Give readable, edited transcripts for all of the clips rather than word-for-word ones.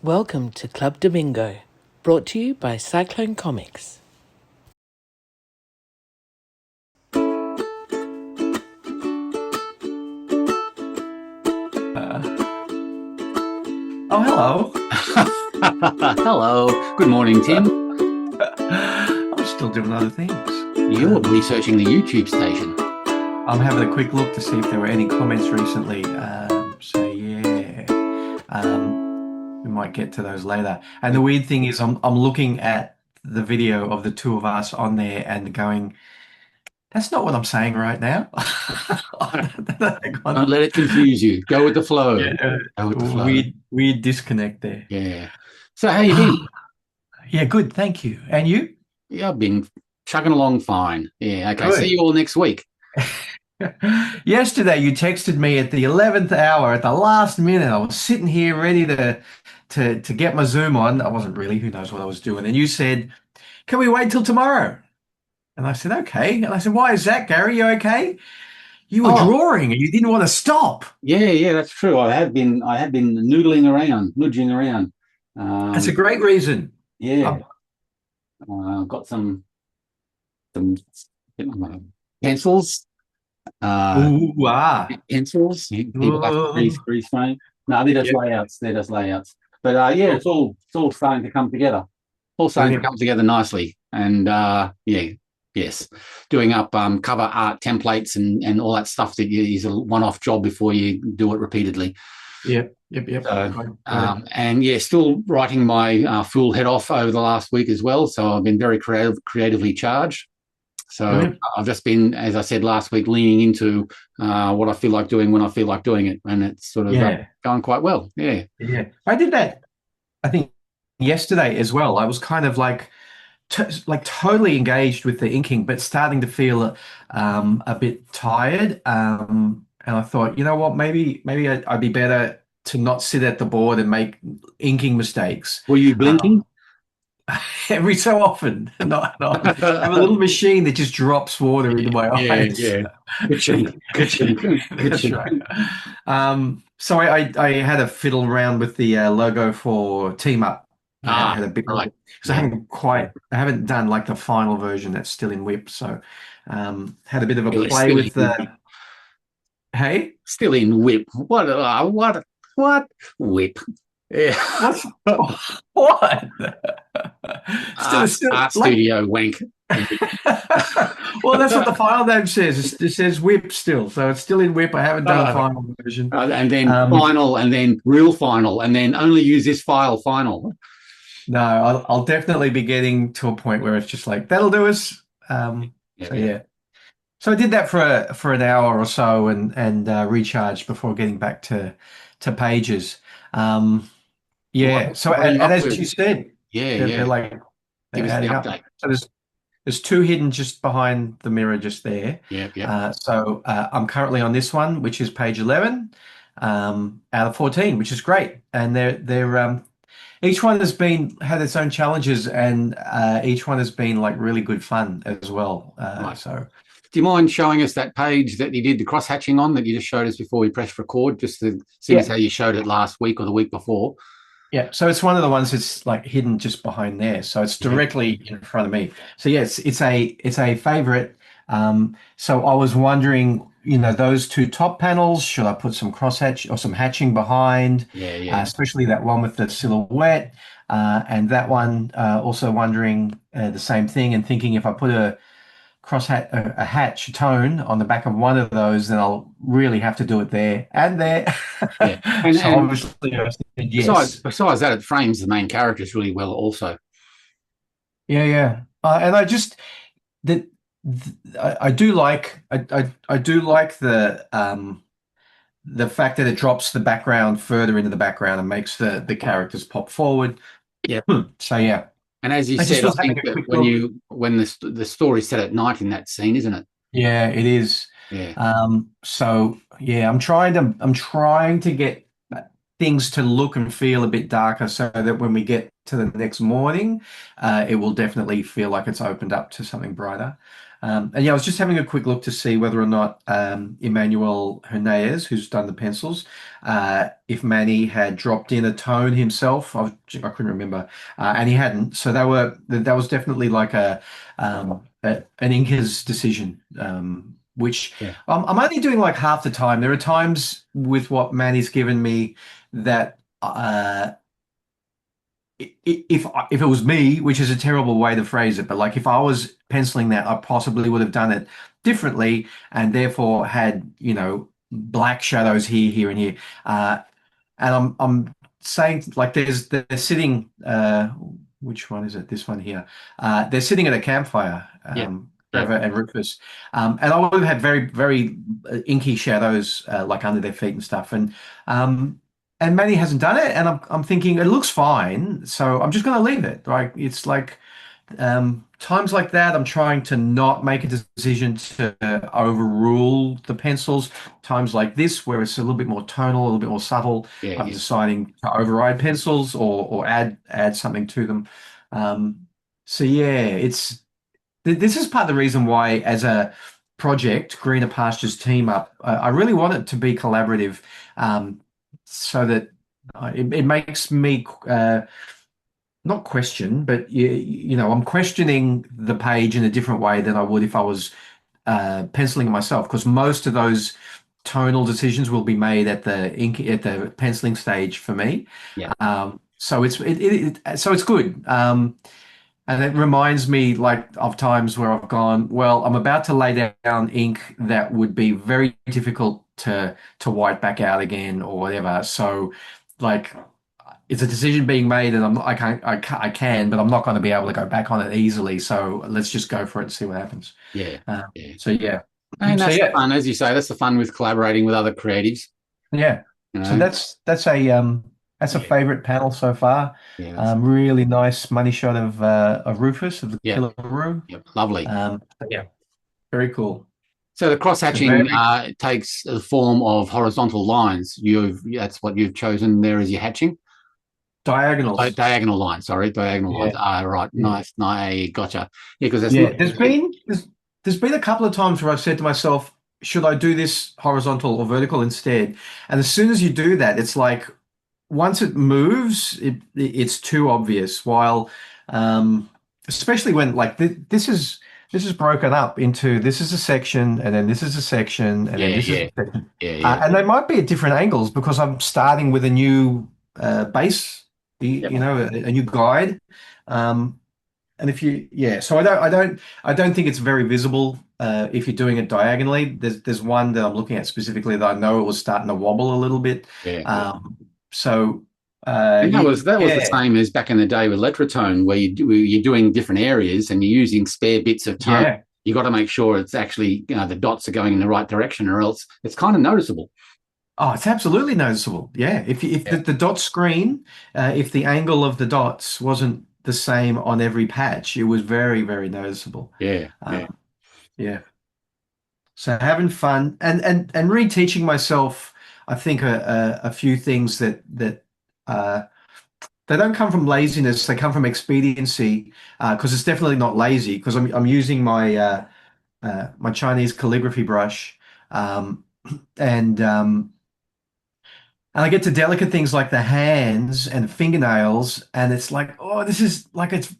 Welcome to Club Domingo, brought to you by Cyclone Comics. Oh, hello. Hello. Good morning, Tim. I'm still doing other things. You're researching the YouTube station. I'm having a quick look to see if there were any comments recently. We might get to those later. And the weird thing is, I'm looking at the video of the two of us on there and going, that's not what I'm saying right now. Don't let it confuse you. Go with the flow. Yeah, Go with the flow. weird disconnect there. Yeah. So how you been? Yeah, good. Thank you. And you? Yeah, I've been chugging along fine. Yeah. Okay. Good. See you all next week. Yesterday, you texted me at the 11th hour, at the last minute. I was sitting here ready to get my Zoom on. I wasn't really, who knows what I was doing. And you said, can we wait till tomorrow? And I said, okay. And I said, why is that, Gary? You okay? You were drawing and you didn't want to stop. Yeah, that's true. I have been nudging around. That's a great reason. Yeah. Got some pencils. Pencils. People have to grease frame. No, they're just layouts. They're just layouts. But yeah, it's all starting to come together. All starting to come together nicely. And yes, doing up cover art templates and all that stuff that is a one-off job before you do it repeatedly. Yep. So, and yeah, still writing my full head off over the last week as well. So I've been very creatively charged. So I've just been, as I said last week, leaning into what I feel like doing when I feel like doing it, and it's sort of going quite well. Yeah. I did that, I think, yesterday as well. I was kind of like totally engaged with the inking, but starting to feel a bit tired. And I thought, you know what, maybe I'd be better to not sit at the board and make inking mistakes. Were you blinking? Every so often. Not. I have a little machine that just drops water into my eyes. Yeah. Good. That's right. So I had a fiddle around with the logo for Team Up. I had a bit right. Because I haven't done like the final version that's still in WIP. So had a bit of a play with the. Hey, still in WIP. What WIP? Yeah. What? Still Art Studio wank. Well, that's what the file name says. It says WIP still, so it's still in WIP. I haven't done a final version. And then final, and then real final, and then only use this file final. No, I'll definitely be getting to a point where it's just like that'll do us. So I did that for an hour or so and recharged before getting back to pages. So and as you said, they're like adding up. So there's two hidden just behind the mirror, just there. So I'm currently on this one, which is page 11 out of 14, which is great. And they're each one has had its own challenges, and each one has been like really good fun as well. Right. So. Do you mind showing us that page that you did the cross-hatching on that you just showed us before we pressed record, just to see how you showed it last week or the week before? Yeah, so it's one of the ones that's like hidden just behind there. So it's directly in front of me. So yes, it's a favorite. So I was wondering, those two top panels, should I put some crosshatch or some hatching behind? Especially that one with the silhouette. And that one, also wondering the same thing and thinking if I put a hatch tone on the back of one of those, then I'll really have to do it there and there. And obviously I said yes. Besides that, it frames the main characters really well also. And I just I do like the fact that it drops the background further into the background and makes the characters pop forward. So yeah. And as you said, I think that when the story's set at night in that scene, isn't it? Yeah, it is. Yeah. I'm trying to get things to look and feel a bit darker so that when we get to the next morning, it will definitely feel like it's opened up to something brighter. And yeah, I was just having a quick look to see whether or not Emmanuel Hernandez, who's done the pencils, if Manny had dropped in a tone himself. I couldn't remember, and he hadn't. So that was definitely like an Inca's decision, which Yeah. I'm only doing like half the time. There are times with what Manny's given me that. If it was me, which is a terrible way to phrase it, but like if I was penciling that, I possibly would have done it differently and therefore had, black shadows here, and here. And I'm saying like they're sitting, which one is it? This one here. They're sitting at a campfire, Trevor and Rufus. And I would have had very, very inky shadows like under their feet and stuff. And Manny hasn't done it, and I'm thinking it looks fine, so I'm just going to leave it. Like it's like times like that, I'm trying to not make a decision to overrule the pencils. Times like this, where it's a little bit more tonal, a little bit more subtle, I'm deciding to override pencils or add something to them. So yeah, this is part of the reason why, as a project, Greener Pastures Team Up, I really want it to be collaborative. So that it makes me not question, but I'm questioning the page in a different way than I would if I was penciling it myself, because most of those tonal decisions will be made at the penciling stage for me. Yeah. So it's good. And it reminds me like of times where I've gone, well, I'm about to lay down ink that would be very difficult to white back out again or whatever. So like it's a decision being made and I can, but I'm not going to be able to go back on it easily. So let's just go for it and see what happens. Yeah. So yeah. And that's the fun, as you say, that's the fun with collaborating with other creatives. Yeah. So that's a favorite panel so far. Yeah, really nice money shot of Rufus of the Killaroo. Yep, lovely. Yeah, very cool. So the cross hatching takes the form of horizontal lines. That's what you've chosen there as your hatching. Diagonals. Diagonal lines. Sorry, diagonal lines. Right. Yeah. Nice. Gotcha. Yeah, because there's been a couple of times where I've said to myself, should I do this horizontal or vertical instead? And as soon as you do that, it's like once it moves, it's too obvious. While especially when like this is broken up into, this is a section and then this is a section and then this is a section. And they might be at different angles because I'm starting with a new base, a new guide. And so I don't think it's very visible if you're doing it diagonally. There's one that I'm looking at specifically that I know it was starting to wobble a little bit. So that was the same as back in the day with Letratone, where you're doing different areas and you're using spare bits of tone. Yeah. You got to make sure it's actually the dots are going in the right direction, or else it's kind of noticeable. Oh, it's absolutely noticeable. Yeah, if the dot screen, if the angle of the dots wasn't the same on every patch, it was very, very noticeable. Yeah. So having fun and reteaching myself, I think a few things that they don't come from laziness, they come from expediency, because it's definitely not lazy, because I'm using my my Chinese calligraphy brush, and I get to delicate things like the hands and fingernails, and it's like, oh, this is like, it's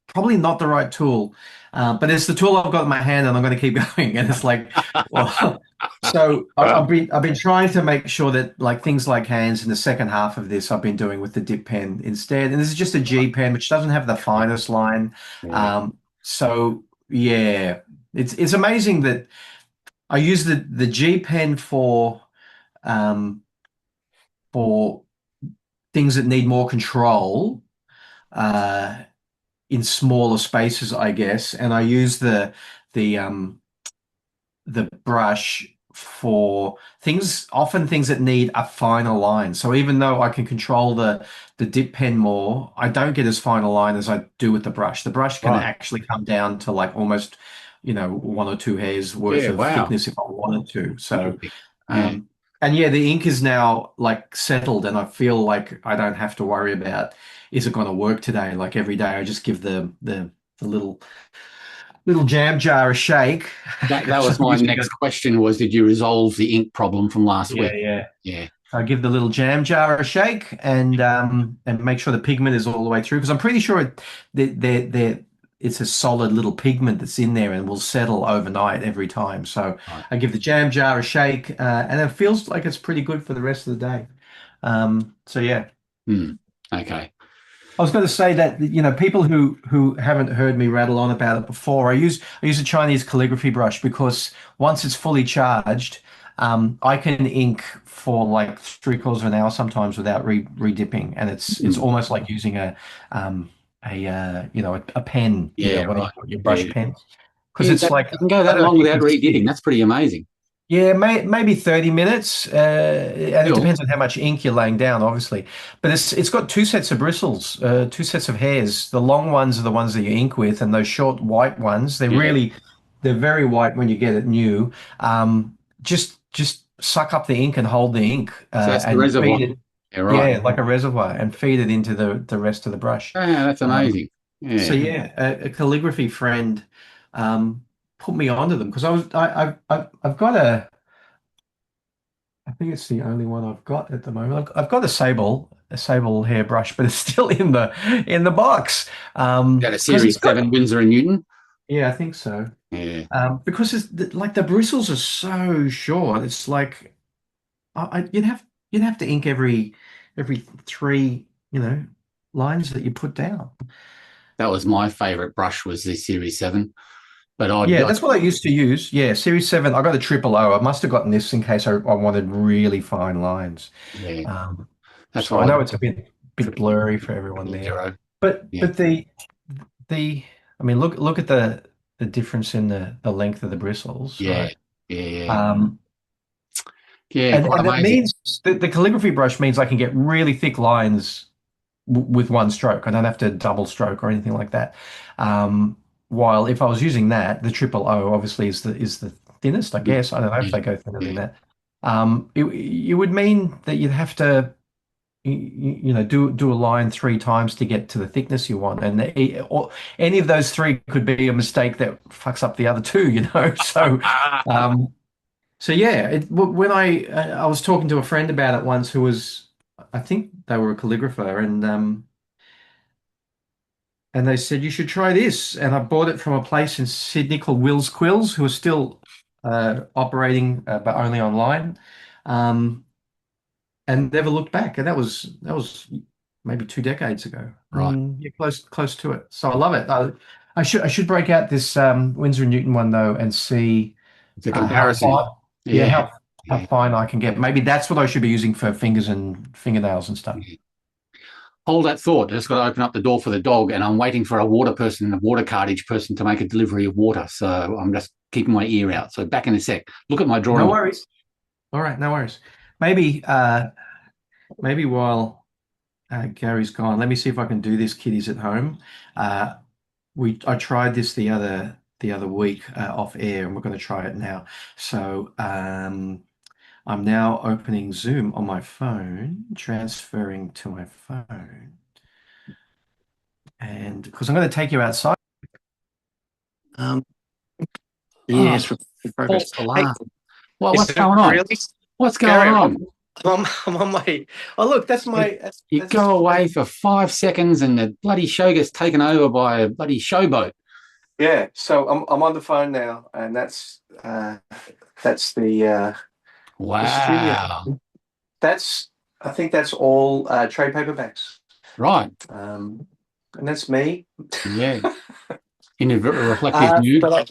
probably not the right tool, but it's the tool I've got in my hand, and I'm going to keep going. And it's like, well, so I've been trying to make sure that like things like hands in the second half of this I've been doing with the dip pen instead, and this is just a G pen which doesn't have the finest line. So yeah, it's amazing that I use the G pen for things that need more control in smaller spaces, I guess, and I use the brush for often things that need a finer line. So even though I can control the dip pen more, I don't get as fine a line as I do with the brush. The brush can actually come down to like almost, one or two hairs worth of thickness if I wanted to. So, and yeah, the ink is now like settled, and I feel like I don't have to worry about, is it going to work today? Like every day, I just give the little little jam jar a shake. That was my next question was, did you resolve the ink problem from last week? Yeah. I give the little jam jar a shake and make sure the pigment is all the way through, because I'm pretty sure it's a solid little pigment that's in there and will settle overnight every time. So I give the jam jar a shake, and it feels like it's pretty good for the rest of the day. So yeah. Okay. I was going to say that, people who haven't heard me rattle on about it before, I use a Chinese calligraphy brush because once it's fully charged, I can ink for like 3/4 of an hour sometimes without re-dipping, and it's almost like using a pen, your brush pen, because it's like you can go that long without re-dipping. That's pretty amazing. Yeah, maybe 30 minutes, and it depends on how much ink you're laying down, obviously. But it's got two sets of bristles, two sets of hairs. The long ones are the ones that you ink with, and those short white ones, they're very white when you get it new. Just suck up the ink and hold the ink, so that's and the reservoir. feed it. Yeah, like a reservoir, and feed it into the rest of the brush. Yeah, that's amazing. So a calligraphy friend put me onto them, because I've got I think it's the only one I've got at the moment. I've got a sable hairbrush, but it's still in the box. Got a Series 7 Winsor and Newton. Yeah, I think so. Yeah. Because it's like the bristles are so short. It's like you'd have to ink every 3 lines that you put down. That was my favorite brush, was the Series 7. But that's what I used to use. Yeah, Series 7. I got a 000. I must have gotten this in case I wanted really fine lines. Yeah. That's so I know it's a bit blurry for everyone there. But the I mean, look at the difference in the length of the bristles. Right? And that means the calligraphy brush means I can get really thick lines with one stroke. I don't have to double stroke or anything like that. While if I was using that, the 000 obviously is the thinnest, I guess. I don't know if they go thinner than that. It would mean that you'd have to, do a line 3 times to get to the thickness you want, and any of those 3 could be a mistake that fucks up the other 2. So, when I was talking to a friend about it once, who was, I think they were a calligrapher, and they said, you should try this. And I bought it from a place in Sydney called Will's Quills, who are still operating, but only online, and never looked back. And that was maybe 2 decades ago. Right. Yeah, close to it. So I love it. I should break out this Winsor & Newton one, though, and see the comparison. How fine I can get. Maybe that's what I should be using for fingers and fingernails and stuff. Hold that thought. I just got to open up the door for the dog, and I'm waiting for a water cartage person to make a delivery of water. So I'm just keeping my ear out. So back in a sec. Look at my drawing. No worries. All right, no worries. Maybe while Gary's gone, let me see if I can do this, kiddies at home. I tried this the other week off air, and we're going to try it now. So I'm now opening Zoom on my phone, transferring to my phone, and because I'm going to take you outside. Yes, false alarm. Well, what's going on? Really? What's going on? I'm on my. Oh, look, that's my. You go away for 5 seconds, and the bloody show gets taken over by a bloody showboat. Yeah, so I'm on the phone now, and that's the. Wow. I think that's all trade paperbacks. Right. And that's me. Yeah. In a reflective mood. But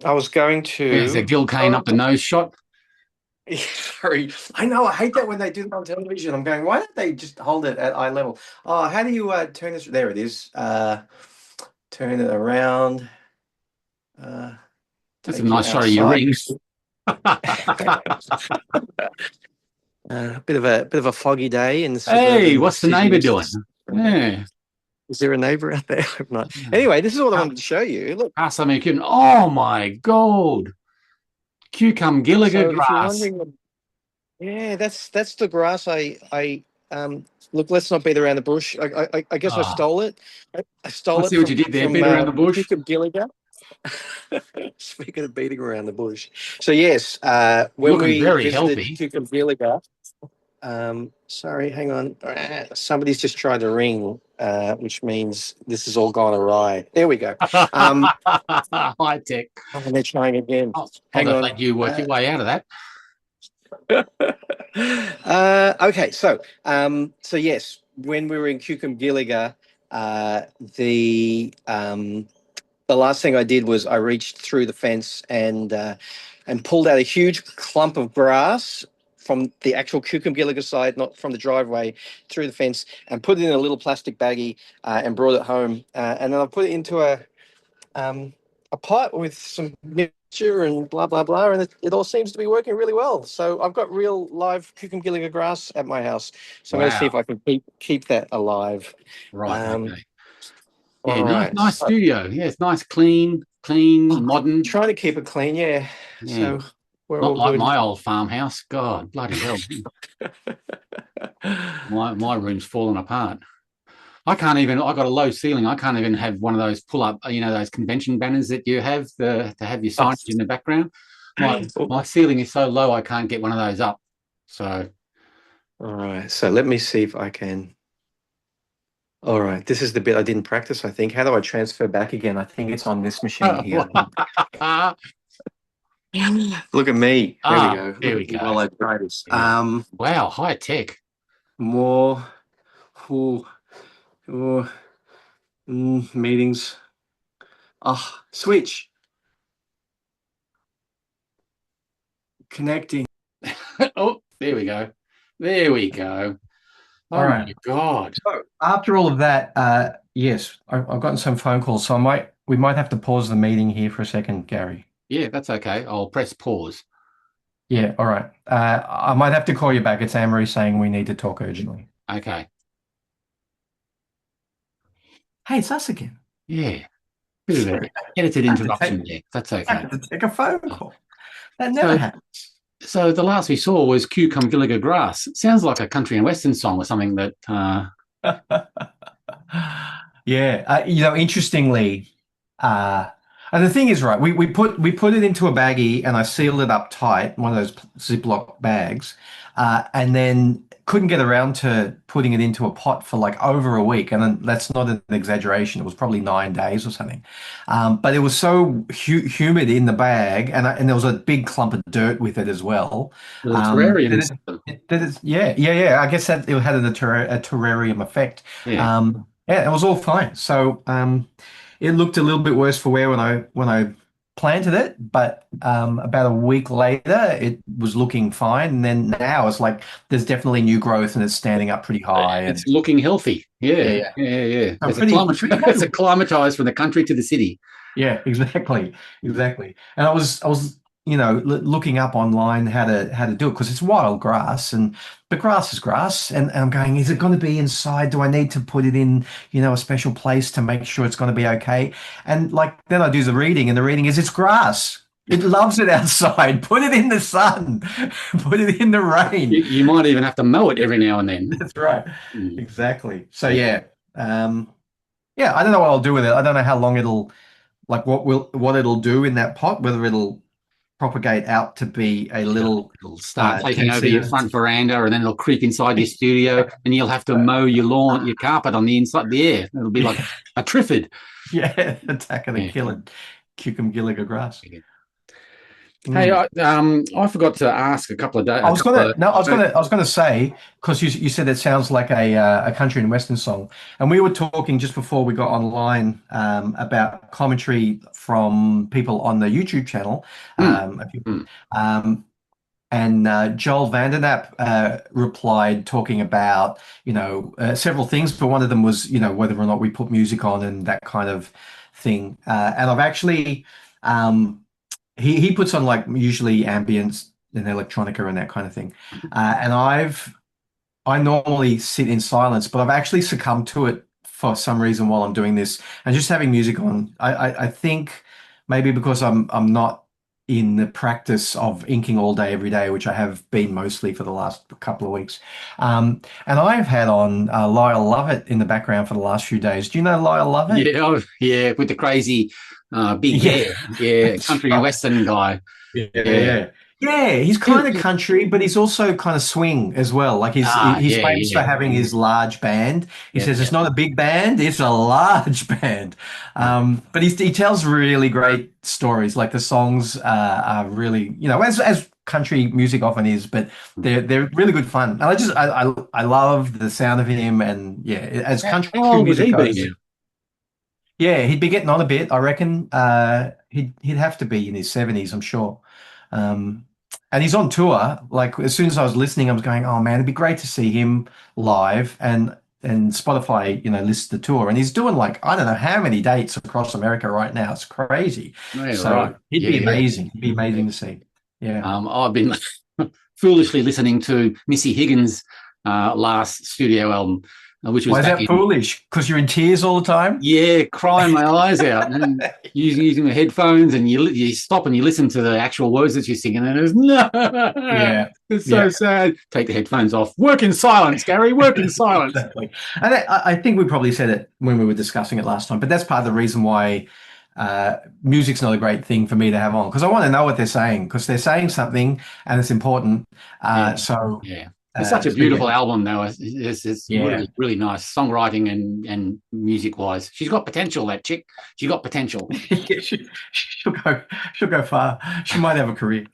I was going to. There's a Gil Kane up the nose shot. Sorry. I know. I hate that when they do it on television. I'm going, why don't they just hold it at eye level? Oh, how do you turn this? There it is. Turn it around. That's a nice shot of your rings. A bit of a foggy day in the. Hey, what's the neighbour doing? Yeah. Is there a neighbour out there? I hope not. Anyway, this is what I wanted to show you. Look. Oh my God. Cucumber Gilligan grass. Yeah, that's the grass I look, let's not beat around the bush. I guess I stole it. I stole it. See what you did there, beat around the bush. Cucumber Gilligan. Speaking of beating around the bush. So, yes, when Looking we very visited healthy. Cucamonga, sorry, hang on. Somebody's just tried to ring, which means this has all gone awry. There we go. High tech. And they're trying again. I'll Hang just on. let you work your way out of that. Okay, so yes, when we were in Cucamonga, the last thing I did was I reached through the fence and pulled out a huge clump of grass from the actual Cucamonga side, not from the driveway, through the fence, and put it in a little plastic baggie and brought it home. And then I put it into a pot with some mixture and blah blah blah, and it all seems to be working really well. So I've got real live Cucamonga grass at my house. So I'm going to see if I can keep that alive. Right. Okay. Yeah, nice studio. Yeah, it's nice, clean, modern. Trying to keep it clean, yeah. So we're not all like good. my old farmhouse. God, bloody hell. my room's falling apart. I can't even. I got a low ceiling. I can't even have one of those pull-up. Those convention banners that you have to have your signage in the background. My ceiling is so low, I can't get one of those up. So, all right. So let me see if I can. All right. This is the bit I didn't practice, I think. How do I transfer back again? I think it's on this machine here. Look at me. There we go. There we go. While I try this. Yeah. Wow, high tech. More. Meetings. Oh, switch. Connecting. Oh, there we go. There we go. Oh, all right. My God. So after all of that, yes, I've gotten some phone calls, so we might have to pause the meeting here for a second, Gary. Yeah, that's okay. I'll press pause. Yeah, all right. I might have to call you back. It's Anne-Marie saying we need to talk urgently. Okay. Hey, it's us again. Yeah. Bit of an edited interruption there. That's okay. I have to take a phone call. That never happens. So the last we saw was Cucamonga Grass. It sounds like a country and western song or something that... Yeah. Interestingly, and the thing is, right, we put it into a baggie and I sealed it up tight, one of those Ziploc bags, and then couldn't get around to putting it into a pot for like over a week. And then that's not an exaggeration. It was probably 9 days or something. But it was so humid in the bag, and there was a big clump of dirt with it as well. Terrarium. Yeah. I guess that it had a terrarium effect. Yeah. It was all fine. So it looked a little bit worse for wear when I planted it, but about a week later it was looking fine, and then now it's like there's definitely new growth and it's standing up pretty high. It's looking healthy. Yeah. It's acclimatized from the country to the city. Yeah, exactly. And I was looking up online how to do it, because it's wild grass, but grass is grass, and I'm going, is it going to be inside? Do I need to put it in a special place to make sure it's going to be okay? And then I do the reading, and the reading is it's grass. It loves it outside. Put it in the sun. Put it in the rain. You might even have to mow it every now and then. That's right. Exactly. So I don't know what I'll do with it. I don't know how long it'll what it'll do in that pot, whether it'll propagate out to be a little... It'll start taking over your front veranda, and then it'll creep inside your studio, and you'll have to mow your lawn, your carpet on the inside, the air. It'll be like a triffid. Yeah, attack of the killer Cucamonga grass. Yeah. Hey, I forgot to ask a couple of days. I was going to say, because you said it sounds like a country and western song, and we were talking just before we got online about commentary from people on the YouTube channel. And Joel Vanderknap replied, talking about several things, but one of them was whether or not we put music on and that kind of thing. And I've actually he puts on usually ambience and electronica and that kind of thing. And I normally sit in silence, but I've actually succumbed to it for some reason while I'm doing this, and just having music on. I think maybe because I'm not in the practice of inking all day, every day, which I have been mostly for the last couple of weeks. And I've had on Lyle Lovett in the background for the last few days. Do you know Lyle Lovett? Yeah, with the crazy big hair, country and western guy. Yeah, he's kind of country, but he's also kind of swing as well. Like he's famous for having his large band. He says it's not a big band, it's a large band. But he tells really great stories. Like the songs are really, as country music often is, but they're really good fun. And I love the sound of him, and as country music goes. Yeah, he'd be getting on a bit, I reckon. He'd have to be in his 70s, I'm sure. And he's on tour. Like as soon as I was listening, I was going, "Oh man, it'd be great to see him live." And Spotify, lists the tour, and he's doing like I don't know how many dates across America right now. It's crazy. He'd be amazing. He'd be amazing to see. Yeah. I've been foolishly listening to Missy Higgins' last studio album. Which was Why is that foolish? Because you're in tears all the time? Yeah, crying my eyes out and using the headphones, and you stop and you listen to the actual words that you're singing, and it's so sad. Take the headphones off. Work in silence, Gary. Work in silence. Exactly. And I think we probably said it when we were discussing it last time, but that's part of the reason why music's not a great thing for me to have on, because I want to know what they're saying, because they're saying something and it's important. It's such a beautiful album, though. It's really, really nice songwriting and music-wise. She's got potential, that chick. She got potential. She'll go far. She might have a career.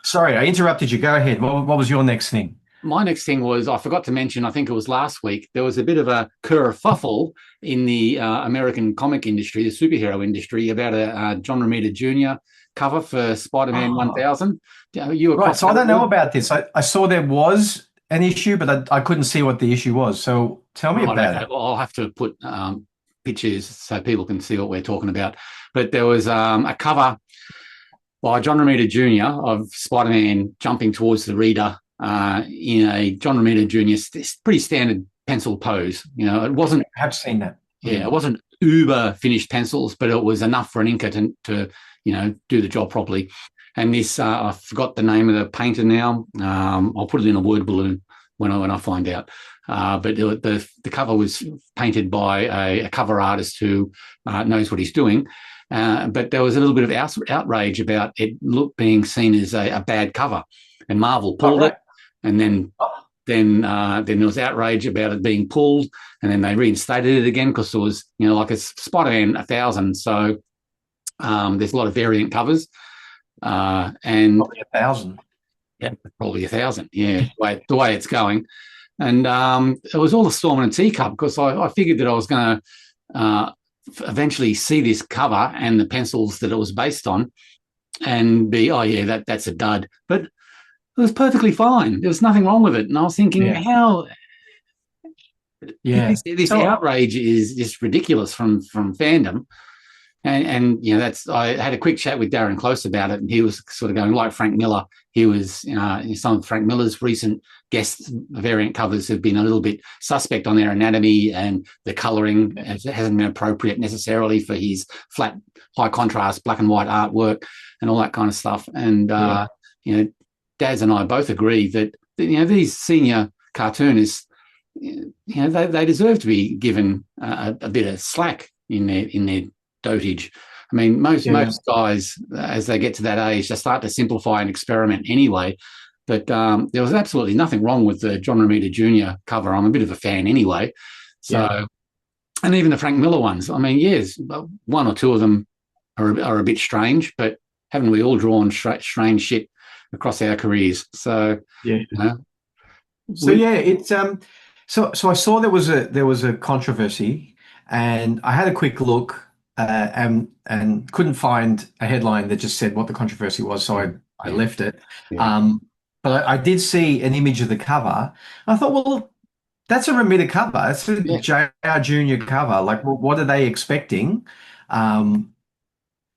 Sorry, I interrupted you. Go ahead. What was your next thing? My next thing was, I forgot to mention, I think it was last week, there was a bit of a kerfuffle in the American comic industry, the superhero industry, about a John Romita Jr. cover for Spider-Man 1000. Right, so I don't know about this. I saw there was an issue, but I couldn't see what the issue was. So tell me about it. Well, I'll have to put pictures so people can see what we're talking about. But there was a cover by John Romita Jr. of Spider-Man jumping towards the reader in a John Romita Jr. pretty standard pencil pose. It wasn't. I have seen that. Yeah, it wasn't uber finished pencils, but it was enough for an inker to do the job properly. And this, I forgot the name of the painter now. I'll put it in a word balloon when I find out. But the cover was painted by a cover artist who knows what he's doing. But there was a little bit of outrage about it being seen as a bad cover, and Marvel pulled it. And then there was outrage about it being pulled, and then they reinstated it again because it was, like it's Spider-Man 1000. So there's a lot of variant covers. And probably 1,000. Yeah, probably 1,000. Yeah, the way it's going. And it was all a storm in a teacup, because I figured that I was going to eventually see this cover and the pencils that it was based on and be, that's a dud. But it was perfectly fine. There was nothing wrong with it. And I was thinking, how... This outrage is just ridiculous from fandom. And I had a quick chat with Darren Close about it, and he was sort of going, like Frank Miller. He was, some of Frank Miller's recent guest variant covers have been a little bit suspect on their anatomy, and the colouring hasn't been appropriate necessarily for his flat, high contrast, black and white artwork and all that kind of stuff. And, Daz and I both agree that, these senior cartoonists, they deserve to be given a bit of slack in their dotage. I mean, most guys, as they get to that age, they start to simplify and experiment anyway. But there was absolutely nothing wrong with the John Romita Jr. cover. I'm a bit of a fan anyway. So, and even the Frank Miller ones. I mean, yes, one or two of them are a bit strange, but haven't we all drawn strange shit across our careers? So it's so I saw there was a controversy, and I had a quick look. And couldn't find a headline that just said what the controversy was, so I left it. But I did see an image of the cover. I thought, well, that's a Romita cover. It's a JR Jr. cover. Like, well, what are they expecting? And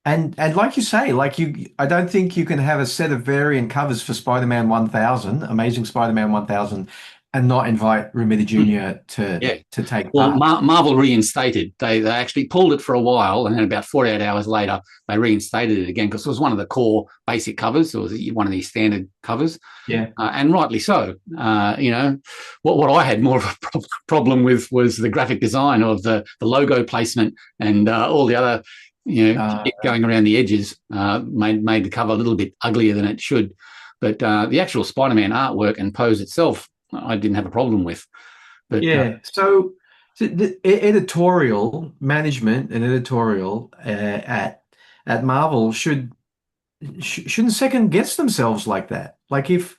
like you say, I don't think you can have a set of variant covers for Spider-Man 1000, Amazing Spider-Man 1000, and not invite Romita Jr. to take part. Marvel reinstated. They actually pulled it for a while, and then about 48 hours later, they reinstated it again because it was one of the core basic covers. It was one of these standard covers. Yeah, and rightly so. What I had more of a problem with was the graphic design of the logo placement and all the other, going around the edges made the cover a little bit uglier than it should. But the actual Spider-Man artwork and pose itself, I didn't have a problem with. But so the editorial management and editorial at Marvel shouldn't second guess themselves like that. Like if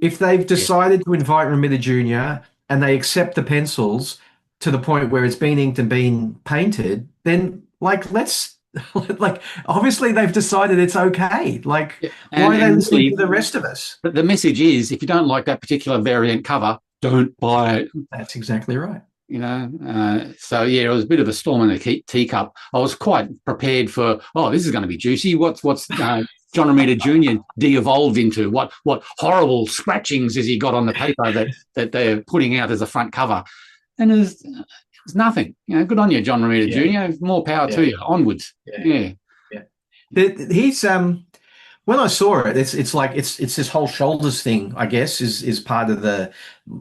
they've decided to invite Romita Jr. and they accept the pencils to the point where it's been inked and been painted, then let's obviously they've decided it's okay. Why are they listening to the rest of us? But the message is, if you don't like that particular variant cover, don't buy it. That's exactly right. So it was a bit of a storm in the teacup. I was quite prepared for, this is going to be juicy. What's John Romita Jr. de-evolved into? What horrible scratchings has he got on the paper that they're putting out as a front cover? And it was nothing. Good on you, John Romita Jr. More power to you. Onwards. Yeah. He's when I saw it, it's like it's this whole shoulders thing, I guess, is part of the,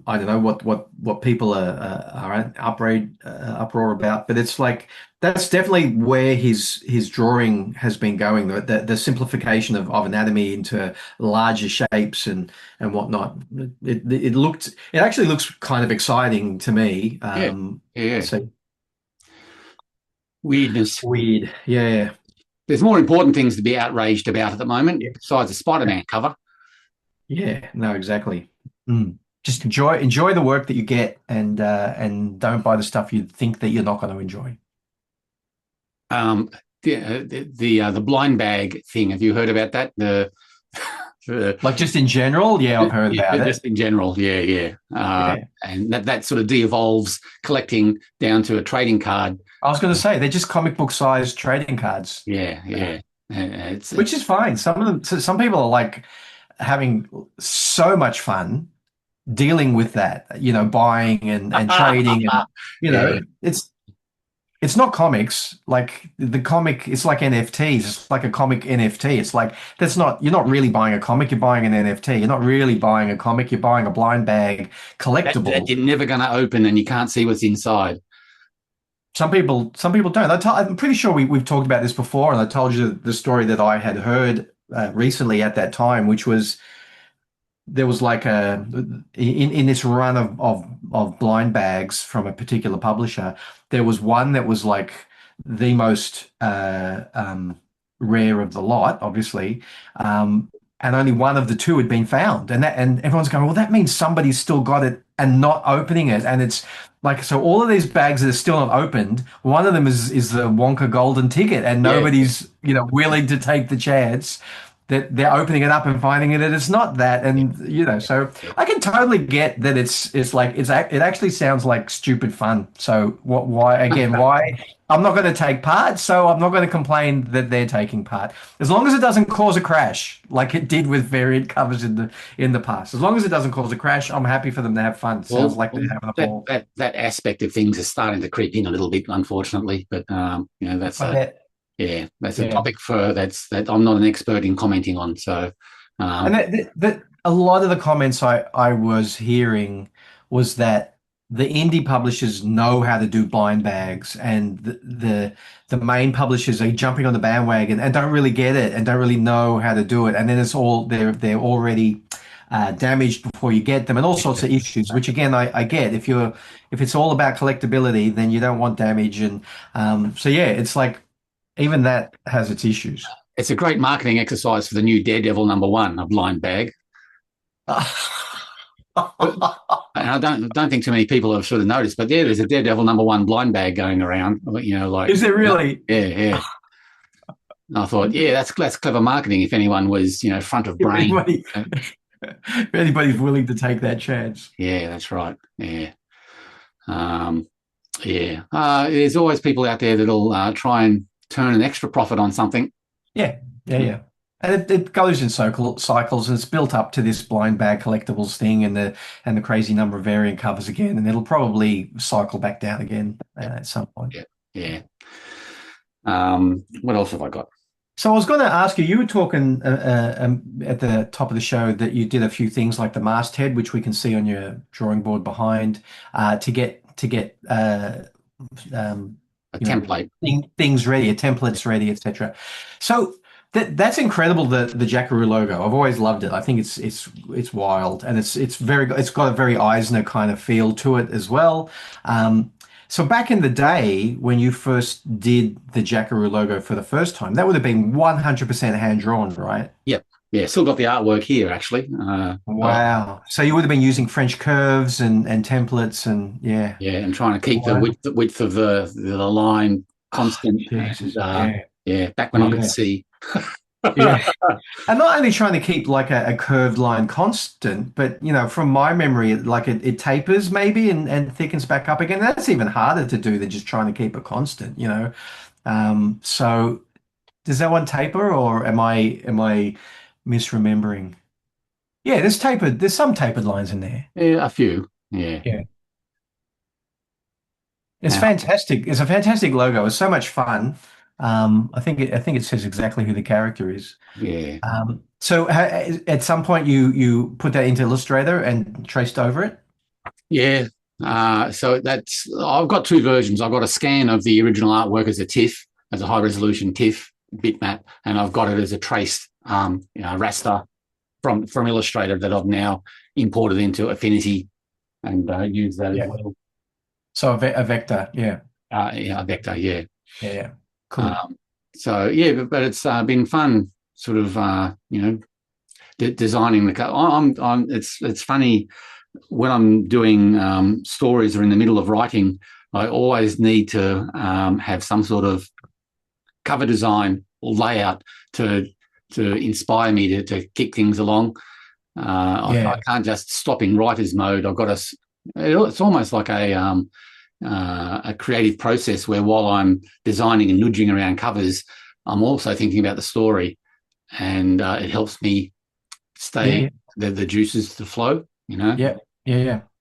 I don't know what people are uproar about, but it's like that's definitely where his drawing has been going, the simplification of anatomy into larger shapes and whatnot. It actually looks kind of exciting to me. So weirdness. Weird. Yeah. There's more important things to be outraged about at the moment besides the Spider-Man cover. Yeah, no, exactly. Just enjoy the work that you get, and don't buy the stuff you think that you're not going to enjoy. The blind bag thing. Have you heard about that? Like just in general, I've heard about it. Just in general, and that sort of de-evolves collecting down to a trading card. I was going to say they're just comic book sized trading cards. Which is fine. Some people are like having so much fun dealing with that, buying and trading, and it's not comics. Like the comic, it's like NFTs. It's like a comic NFT. It's like you're not really buying a comic. You're buying an NFT. You're not really buying a comic. You're buying a blind bag collectible that you're never going to open, and you can't see what's inside. Some people don't. I'm pretty sure we've talked about this before, and I told you the story that I had heard recently at that time, which was there was like in this run of blind bags from a particular publisher, there was one that was like the most rare of the lot, obviously, and only one of the two had been found, and everyone's going, well, that means somebody's still got it and not opening it, and it's like, so all of these bags that are still not opened, one of them is the Wonka golden ticket, and nobody's willing to take the chance that they're opening it up and finding it and it's not that. And so I can totally get that it actually sounds like stupid fun. So why I'm not going to take part, so I'm not going to complain that they're taking part, as long as it doesn't cause a crash like it did with variant covers in the past. As long as it doesn't cause a crash, I'm happy for them to have fun. Sounds like they're having a ball. That aspect of things is starting to creep in a little bit, unfortunately, but that's that's a topic that I'm not an expert in commenting on. So, and a lot of the comments I was hearing was that the indie publishers know how to do blind bags, and the main publishers are jumping on the bandwagon and don't really get it and don't really know how to do it, and then it's all they're already damaged before you get them, and all sorts of issues. Which again, I get. If it's all about collectability, then you don't want damage, and it's like. Even that has its issues. It's a great marketing exercise for the new Daredevil #1, a blind bag. I don't think too many people have sort of noticed, but there's a Daredevil #1 blind bag going around. Is there really? Yeah. I thought, that's clever marketing. If anyone was, front of brain, if anybody's willing to take that chance. Yeah, that's right. Yeah. There's always people out there that'll try and turn an extra profit on something. Yeah. And it goes in cycles, and it's built up to this blind bag collectibles thing, and the crazy number of variant covers again, and it'll probably cycle back down again at some point. Yeah. What else have I got? So I was going to ask you. You were talking at the top of the show that you did a few things like the masthead, which we can see on your drawing board behind, to get A template. Things ready, templates ready, etc. So that's incredible. The Jackaroo logo. I've always loved it. I think it's wild, and it's got a very Eisner kind of feel to it as well. So back in the day when you first did the Jackaroo logo for the first time, that would have been 100% hand drawn, right? Yep. Yeah, still got the artwork here actually. Wow. So you would have been using French curves and templates and yeah. Yeah, and trying to keep the width of the line constant. Jesus. Yeah, back when I could see. Yeah. And not only trying to keep like a curved line constant, but from my memory, it tapers maybe and thickens back up again. That's even harder to do than just trying to keep it constant, So does that one taper, or am I misremembering? Yeah, there's some tapered lines in there. Yeah, a few. Yeah. Yeah. It's fantastic. It's a fantastic logo. It's so much fun. I think it says exactly who the character is. Yeah. So at some point you put that into Illustrator and traced over it? Yeah. So I've got two versions. I've got a scan of the original artwork as a TIFF, as a high resolution TIFF bitmap, and I've got it as a traced raster from Illustrator that I've now imported into Affinity and use that as well. So a vector, yeah. A vector, yeah. Yeah. Cool. So yeah, but it's been fun, sort of, designing the cover. It's funny when I'm doing stories or in the middle of writing, I always need to have some sort of cover design or layout to inspire me to kick things along. I can't just stop in writer's mode. I've got to. It's almost like a creative process where while I'm designing and nudging around covers, I'm also thinking about the story, and it helps me stay the juices to flow. Yeah.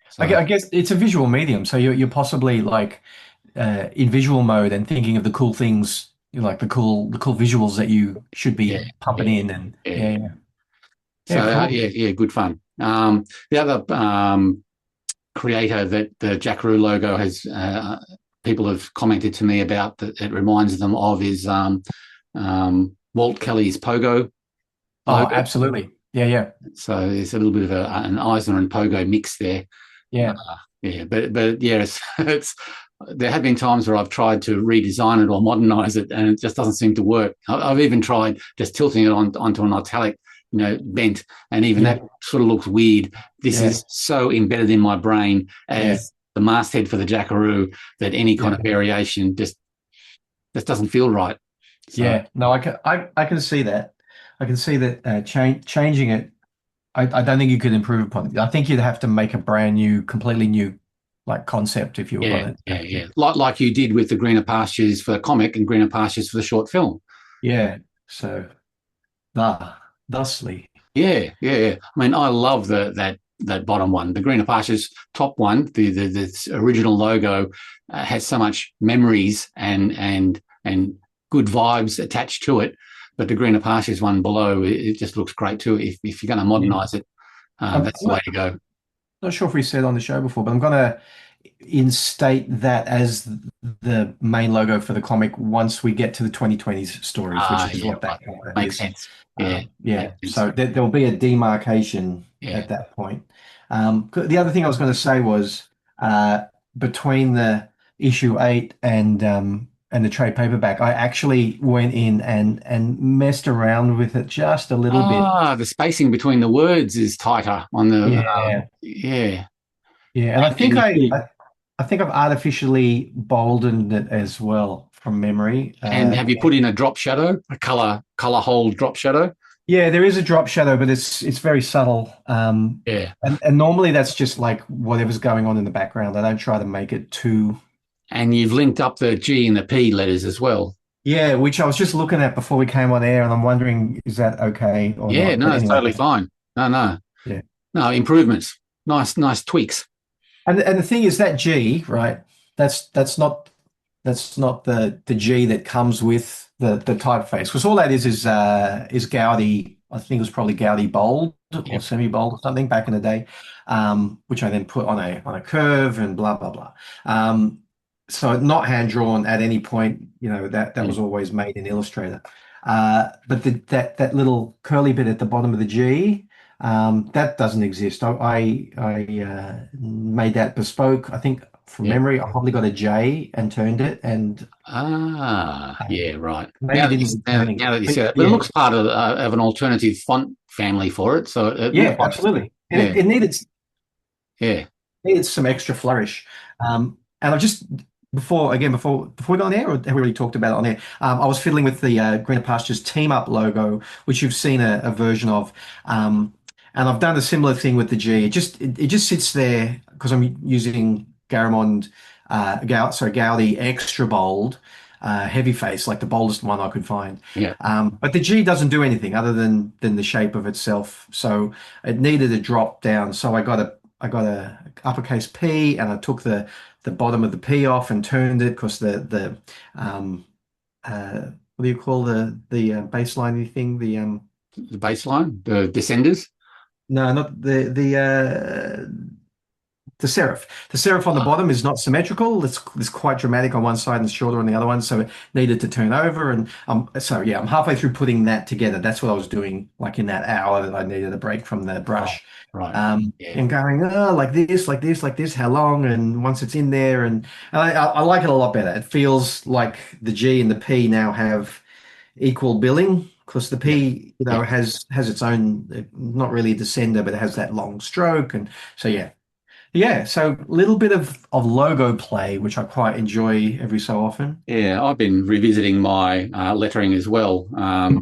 So, I guess it's a visual medium, so you're possibly like in visual mode and thinking of the cool things, like the cool visuals that you should be pumping in, and So cool. Good fun. The other creator that the Jackaroo logo has, people have commented to me about that it reminds them of is Walt Kelly's Pogo. Oh, absolutely. Yeah. So there's a little bit of an Eisner and Pogo mix there. Yeah. But yeah, it's there have been times where I've tried to redesign it or modernize it, and it just doesn't seem to work. I've even tried just tilting it onto an italic, bent, and even that sort of looks weird. This is so embedded in my brain as the masthead for the Jackaroo that any kind of variation just doesn't feel right. So, no, I can see that. I can see that changing it. I don't think you could improve upon it. I think you'd have to make a brand new, completely new, like concept if you were going to. Yeah. Like you did with the Greener Pastures for the comic and Greener Pastures for the short film. Yeah. So, thusly. Yeah. I mean, I love that bottom one, the Greener Pastures top one. The original logo has so much memories and good vibes attached to it. But the Greener Pastures one below, it just looks great too. If you're going to modernize it, that's the way to go. Not sure if we said on the show before, but I'm going to instate that as the main logo for the comic once we get to the 2020s stories, which is what that makes sense. So there'll be a demarcation at that point. The other thing I was going to say was between the issue 8 and the trade paperback, I actually went in and messed around with it just a little bit. The spacing between the words is tighter on the and I think I think I've artificially boldened it as well from memory. And have you put in a drop shadow, a color hold drop shadow? Yeah, there is a drop shadow, but it's very subtle. And normally that's just like whatever's going on in the background. I don't try to make it too. And you've linked up the G and the P letters as well. Yeah, which I was just looking at before we came on air, and I'm wondering, is that okay or Yeah, not? But no, it's anyway, totally fine. No, yeah. no, improvements. Nice tweaks. And the thing is that G, right? That's not the G that comes with the typeface, because all that is Gaudi. I think it was probably Gaudi bold or Yep. semi bold or something back in the day, which I then put on a curve and blah blah blah. So not hand drawn at any point. That was always made in Illustrator. But that little curly bit at the bottom of the G. That doesn't exist. I made that bespoke. I think from Yep. memory, I probably got a J and turned it, and Yeah, right. maybe didn't return Now that it. you But say that, but it yeah, looks part of an alternative font family for it, so it looks yeah, like absolutely. And yeah, it yeah, needed some extra flourish. And I just before we got on air, or have we already talked about it on air? I was fiddling with the Greener Pastures Team Up logo, which you've seen a version of. And I've done a similar thing with the G. It just sits there because I'm using Garamond, Gaudi extra bold, heavy face, like the boldest one I could find. yeah. But the G doesn't do anything other than the shape of itself. So it needed a drop down. So I got a uppercase P, and I took the bottom of the P off and turned it because the what do you call the baseline thing? The baseline, the descenders. No, not the serif. The serif on the bottom is not symmetrical. It's quite dramatic on one side and shorter on the other one, so it needed to turn over. And so yeah, I'm halfway through putting that together. That's what I was doing, like in that hour that I needed a break from the brush. Right. Yeah. And going, like this, like this, like this, how long? And once it's in there, and I like it a lot better. It feels like the G and the P now have equal billing, because the Yeah. P, Yeah. has its own, not really a descender, but it has that long stroke. And so yeah, so a little bit of logo play, which I quite enjoy every so often. Yeah, I've been revisiting my lettering as well.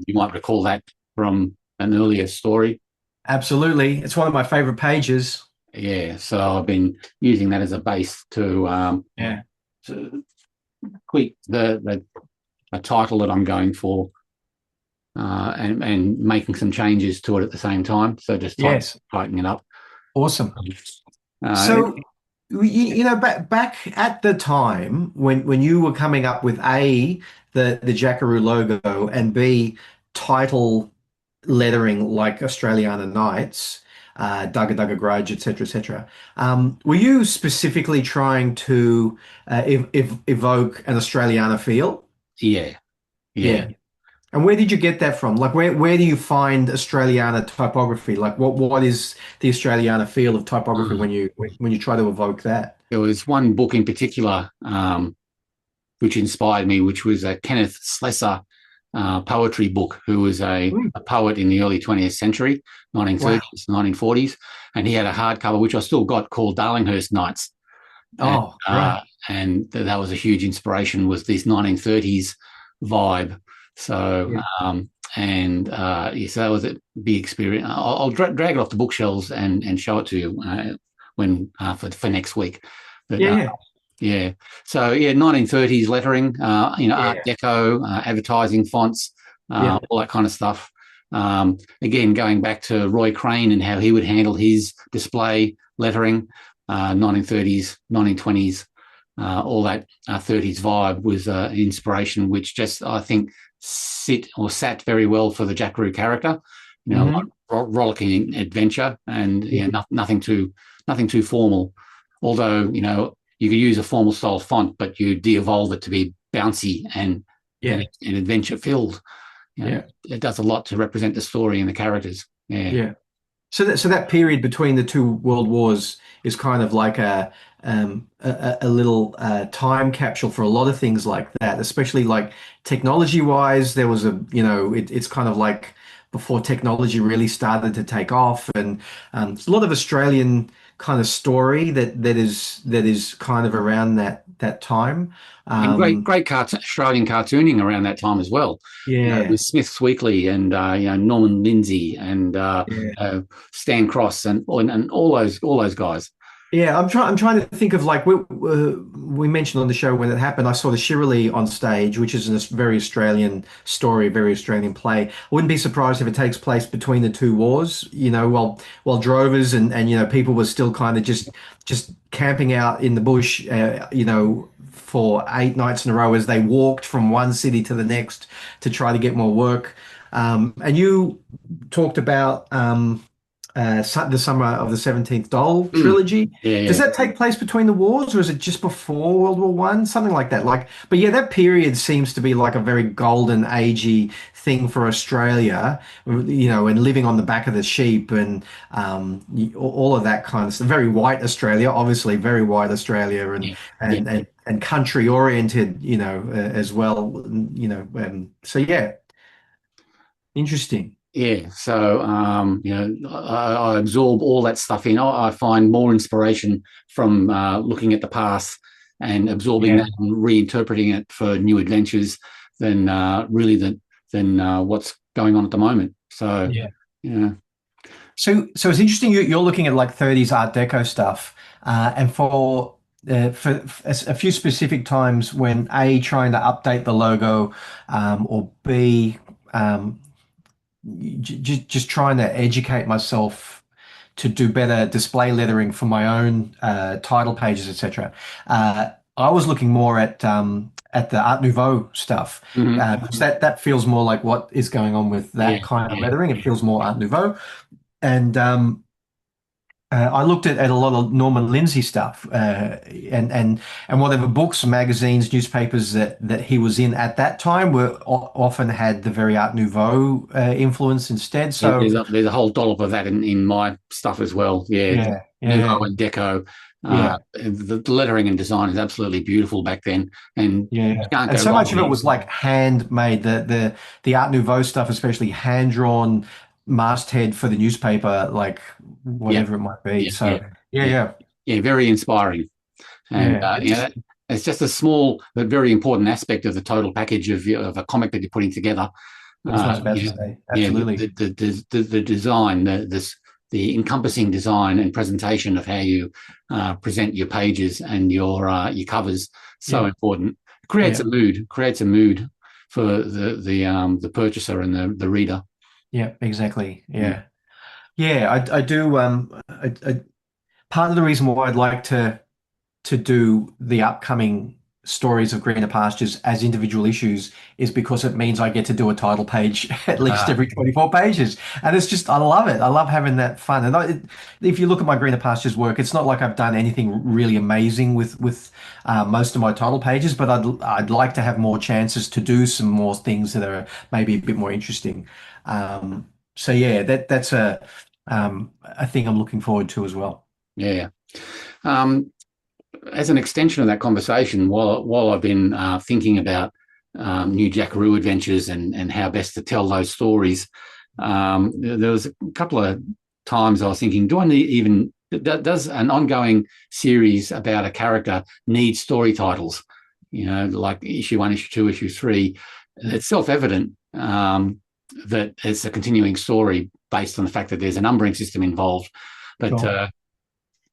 You might recall that from an earlier story. Absolutely. It's one of my favorite pages. Yeah, so I've been using that as a base Yeah. to tweak the title that I'm going for, and making some changes to it at the same time. So just Yes. tightening it up. Awesome. So, back at the time when you were coming up with A, the Jackaroo logo, and B, title lettering like Australiana Nights, Dugga Dugga Grudge, etc., etc. Were you specifically trying to evoke an Australiana feel? Yeah. And where did you get that from? Like, where do you find Australiana typography? Like, what is the Australiana feel of typography when you try to evoke that? There was one book in particular which inspired me, which was a Kenneth Slessor poetry book, who was a poet in the early 20th century, 1930s, 1940s, and he had a hardcover which I still got, called Darlinghurst Nights. Oh, right. And that was a huge inspiration, was this 1930s vibe. So, so that was a big experience. I'll drag it off the bookshelves and show it to you when for next week. But, yeah. So 1930s lettering, Art Deco, advertising fonts, all that kind of stuff. Again, going back to Roy Crane and how he would handle his display lettering, 1930s, 1920s, all that 30s vibe was an inspiration, which just, I think, sat very well for the Jackaroo character, like rollicking adventure, and nothing too formal. Although you could use a formal style font, but you de-evolve it to be bouncy and adventure filled. It does a lot to represent the story and the characters. Yeah. So that period between the two world wars is kind of like a little time capsule for a lot of things like that, especially like technology wise. There was it's kind of like before technology really started to take off, and it's a lot of Australian kind of story that is kind of around that time. And great Australian cartooning around that time as well. With Smith's Weekly and Norman Lindsay and Stan Cross and all those guys. Yeah, I'm trying to think of like we mentioned on the show when it happened. I saw the Shirley on stage, which is a very Australian story, very Australian play. I wouldn't be surprised if it takes place between the two wars. While drovers and people were still kind of just camping out in the bush, for 8 nights in a row as they walked from one city to the next to try to get more work. And you talked about. The Summer of the 17th Doll Mm. trilogy. Yeah, Does yeah, that take place between the wars, or is it just before World War One? Something like that. But yeah, that period seems to be like a very golden agey thing for Australia, and living on the back of the sheep and all of that kind of stuff. Very white Australia, obviously, very white Australia, and yeah, yeah, and and, and country oriented, as well. So yeah, interesting. yeah. So, I absorb all that stuff in. I find more inspiration from looking at the past and absorbing Yeah, that and reinterpreting it for new adventures than than what's going on at the moment. So, yeah. yeah. So it's interesting you're looking at like 30s Art Deco stuff, and for a few specific times when A, trying to update the logo, or B, um, just trying to educate myself to do better display lettering for my own title pages, etc. I was looking more at the Art Nouveau stuff, Mhm. because that feels more like what is going on with Yeah, that kind of yeah, lettering. It feels more Art Nouveau. And I looked at a lot of Norman Lindsay stuff, and whatever books, magazines, newspapers that he was in at that time often had the very Art Nouveau influence instead. yeah. So There's a whole dollop of that in my stuff as well. Yeah, yeah, Nouveau yeah, and Deco. yeah, The lettering and design is absolutely beautiful back then, and you yeah. can't And go so wrong much of with it it. was like handmade. The Art Nouveau stuff, especially hand drawn masthead for the newspaper, like Yeah, whatever it might be. yeah, yeah, So yeah, yeah, yeah, yeah. Very inspiring, and yeah. it's just a small but very important aspect of the total package of a comic that you're putting together. That's what I was about to say. Yeah, Absolutely. the design, the encompassing design and presentation of how you present your pages and your covers, so Yeah, important. yeah. Creates a mood for the purchaser and the reader. Yeah, exactly. Mm. Yeah. Yeah, I do. Part of the reason why I'd like to do the upcoming stories of Greener Pastures as individual issues is because it means I get to do a title page at least Uh, every 24 pages. And it's just, I love it. I love having that fun. And if you look at my Greener Pastures work, it's not like I've done anything really amazing with most of my title pages, but I'd like to have more chances to do some more things that are maybe a bit more interesting. So yeah, that's a thing I'm looking forward to as well. yeah. Um, as an extension of that conversation, while I've been thinking about new Jackaroo adventures and how best to tell those stories, there was a couple of times I was thinking, do I need even does an ongoing series about a character need story titles? Like issue 1, issue 2, issue 3. It's self-evident that it's a continuing story based on the fact that there's a numbering system involved, but Sure.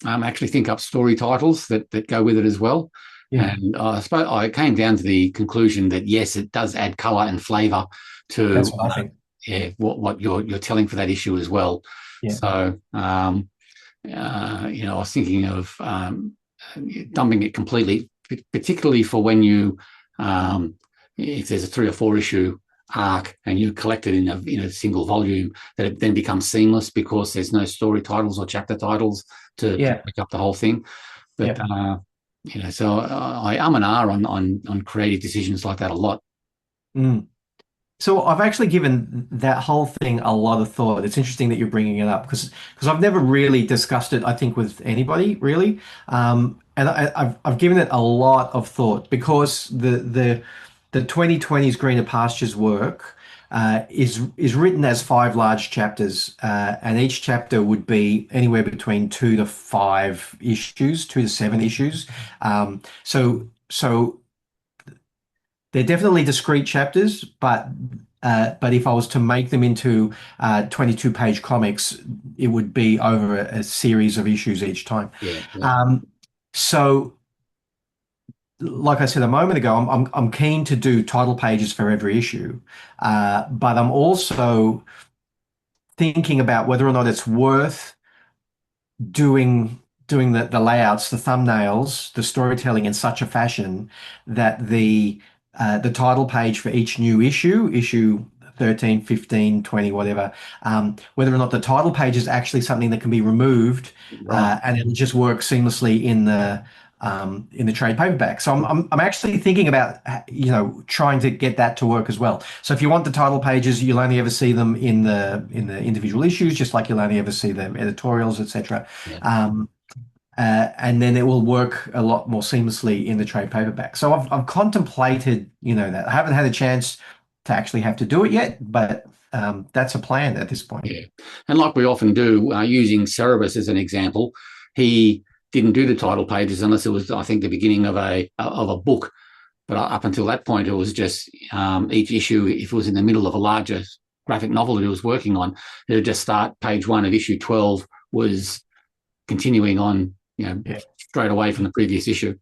actually think up story titles that go with it as well. Yeah, And I suppose I came down to the conclusion that yes, it does add color and flavor that's to what I think. what you're telling for that issue as well. Yeah. So I was thinking of dumping it completely, particularly for when you if there's a 3 or 4 issue arc and you collect it in a single volume, that it then becomes seamless because there's no story titles or chapter titles to Yeah. pick up the whole thing. But Yeah. so I and R on creative decisions like that a lot. Mm. So I've actually given that whole thing a lot of thought. It's interesting that you're bringing it up because I've never really discussed it, I think, with anybody really. And I've given it a lot of thought because the 2020s Greener Pastures work is written as 5 large chapters, and each chapter would be anywhere between 2 to 5 issues, 2 to 7 issues. So they're definitely discrete chapters, but but if I was to make them into 22-page comics, it would be over a series of issues each time. Yeah. So, like I said a moment ago, I'm keen to do title pages for every issue, but I'm also thinking about whether or not it's worth doing the layouts, the thumbnails, the storytelling in such a fashion that the title page for each new issue 13, 15, 20, whatever, whether or not the title page is actually something that can be removed, Right. and it'll just work seamlessly in the trade paperback. So I'm actually thinking about, trying to get that to work as well. So if you want the title pages, you'll only ever see them in the individual issues, just like you'll only ever see the editorials, etc. Yeah. And then it will work a lot more seamlessly in the trade paperback. So I've contemplated, that. I haven't had a chance to actually have to do it yet, but that's a plan at this point. Yeah, and like we often do, using Cerebus as an example, he didn't do the title pages unless it was, I think, the beginning of a book. But up until that point, it was just each issue, if it was in the middle of a larger graphic novel that he was working on, it would just start page 1 of issue 12 was continuing on, straight away from the previous issue.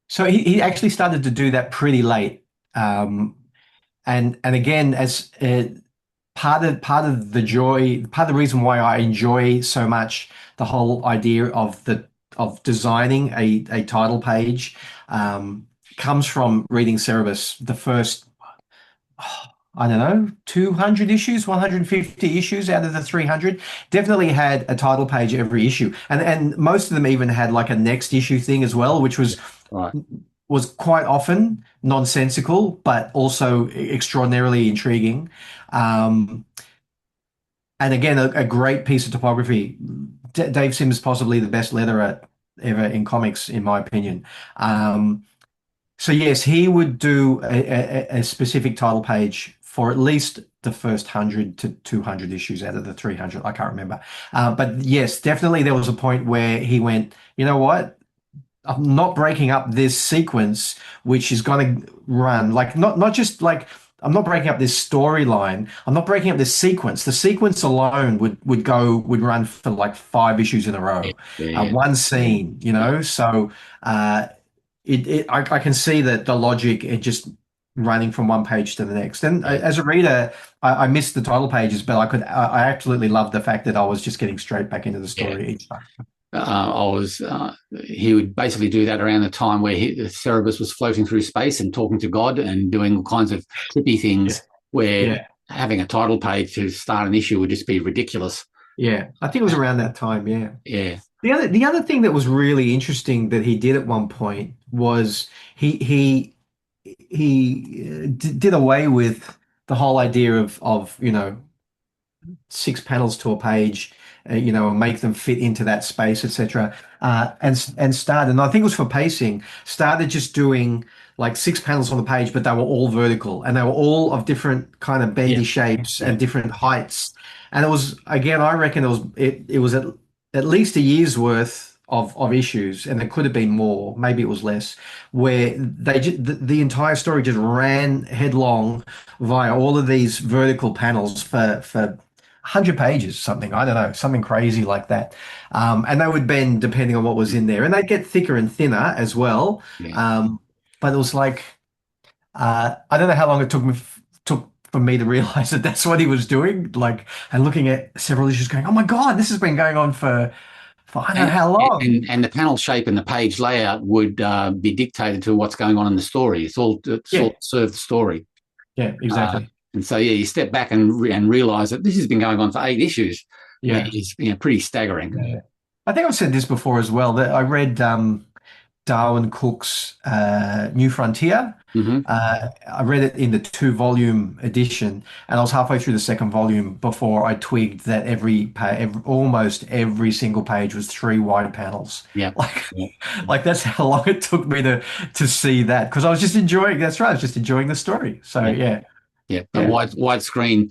So he actually started to do that pretty late. And again, as part of the joy, part of the reason why I enjoy so much the whole idea of designing a title page comes from reading Cerebus. The first, I don't know, 200 issues, 150 issues out of the 300 definitely had a title page every issue, and most of them even had like a next issue thing as well, which was Right. was quite often nonsensical, but also extraordinarily intriguing. And again, a great piece of typography. Dave Sim is possibly the best letterer ever in comics, in my opinion. So yes, he would do a specific title page for at least the first 100 to 200 issues out of the 300. I can't remember. But yes, definitely there was a point where he went, you know what? I'm not breaking up this sequence, which is going to run like not just like I'm not breaking up this storyline. I'm not breaking up this sequence. The sequence alone would run for like 5 issues in a row. Yeah. One scene, So I can see that the logic in just running from one page to the next. And as a reader, I missed the title pages, but I absolutely loved the fact that I was just getting straight back into the story each time. He would basically do that around the time where Cerebus was floating through space and talking to God and doing all kinds of trippy things where having a title page to start an issue would just be ridiculous. Yeah, I think it was around that time. Yeah. Yeah. The other thing that was really interesting that he did at one point was he did away with the whole idea of 6 panels to a page, and make them fit into that space, etc. And started, and I think it was for pacing, started just doing like 6 panels on the page, but they were all vertical and they were all of different kind of bendy shapes and different heights. And it was, again, I reckon it was at least a year's worth of issues, and it could have been more, maybe it was less, where the entire story just ran headlong via all of these vertical panels for 100 pages, something, I don't know, something crazy like that. And they would bend depending on what was in there, and they'd get thicker and thinner as well. But it was like, I don't know how long it took for me to realize that that's what he was doing, and looking at several issues going, oh my God, this has been going on for I don't know how long. And the panel shape and the page layout would be dictated to what's going on in the story. It's all to serve the story. Yeah, exactly. And so, you step back and realize that this has been going on for 8 issues. Yeah, it's pretty staggering. Yeah. I think I've said this before as well, that I read Darwin Cook's New Frontier. I read it in the 2-volume edition, and I was halfway through the 2nd volume before I twigged that almost every single page was 3 wide panels. Yeah, like that's how long it took me to see that, because I was just enjoying. That's right, I was just enjoying the story. So widescreen.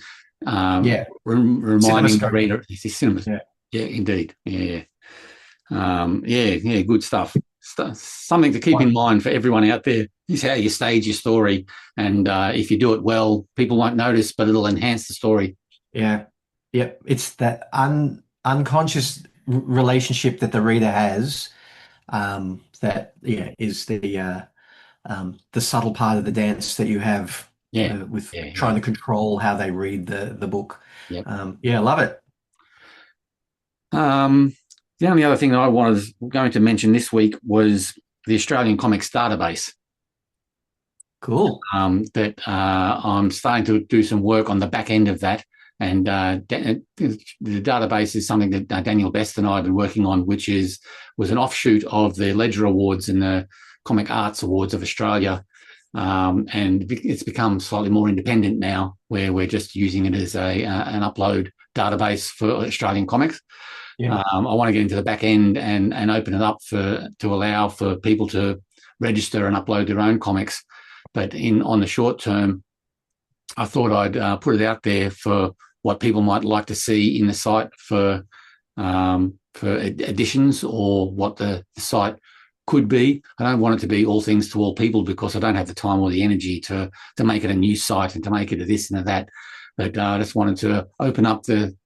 Reminding the reader, it's cinema. Yeah, indeed. Yeah, good stuff. something to keep in mind for everyone out there is how you stage your story. And if you do it well, people won't notice, but it'll enhance the story. Yeah. Yep. It's that unconscious relationship that the reader has, that is the subtle part of the dance that you have with trying to control how they read the book. Yep. I love it. The only other thing that I was going to mention this week was the Australian Comics database. Cool. That I'm starting to do some work on the back end of that. And the database is something that Daniel Best and I have been working on, which was an offshoot of the Ledger Awards and the Comic Arts Awards of Australia. And it's become slightly more independent now, where we're just using it as an upload database for Australian comics. Yeah. I want to get into the back end and open it up to allow for people to register and upload their own comics. But on the short term, I thought I'd put it out there for what people might like to see in the site for additions, or what the site could be. I don't want it to be all things to all people, because I don't have the time or the energy to make it a new site and to make it a this and a that. But I just wanted to open up the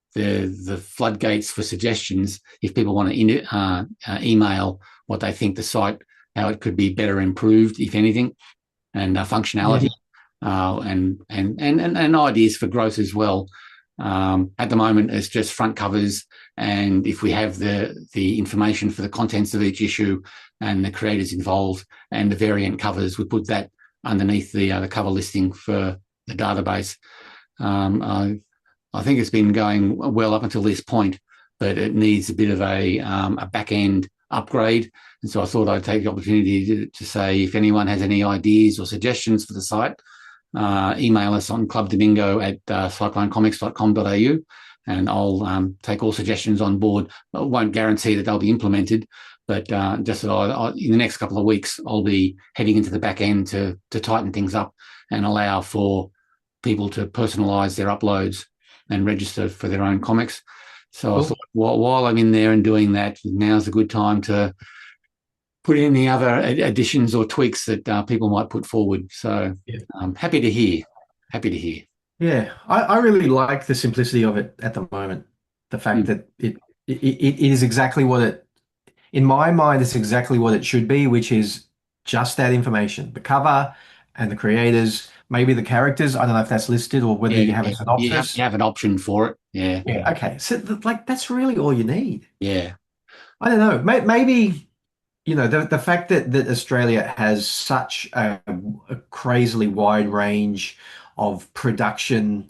floodgates for suggestions if people want to email what they think the site, how it could be better improved, if anything, and functionality. And ideas for growth as well. At the moment, it's just front covers, and if we have the information for the contents of each issue and the creators involved and the variant covers, we put that underneath the cover listing for the database. I think it's been going well up until this point, but it needs a bit of a back end upgrade. And so I thought I'd take the opportunity to say, if anyone has any ideas or suggestions for the site, email us on clubdamingo@cyclonecomics.com.au, and I'll take all suggestions on board. I won't guarantee that they'll be implemented, but just that in the next couple of weeks, I'll be heading into the back end to tighten things up and allow for people to personalize their uploads and register for their own comics. So cool. I thought, while I'm in there and doing that, now's a good time to put in the other additions or tweaks that people might put forward. So I'm happy to hear. Yeah, I really like the simplicity of it at the moment. The fact that it is exactly what it, in my mind, it's exactly what it should be, which is just that information, the cover and the creators, maybe the characters. I don't know if that's listed or whether you have a synopsis. You have an option for it. Yeah. Okay. So that's really all you need. Yeah. I don't know. Maybe, the fact that Australia has such a crazily wide range of production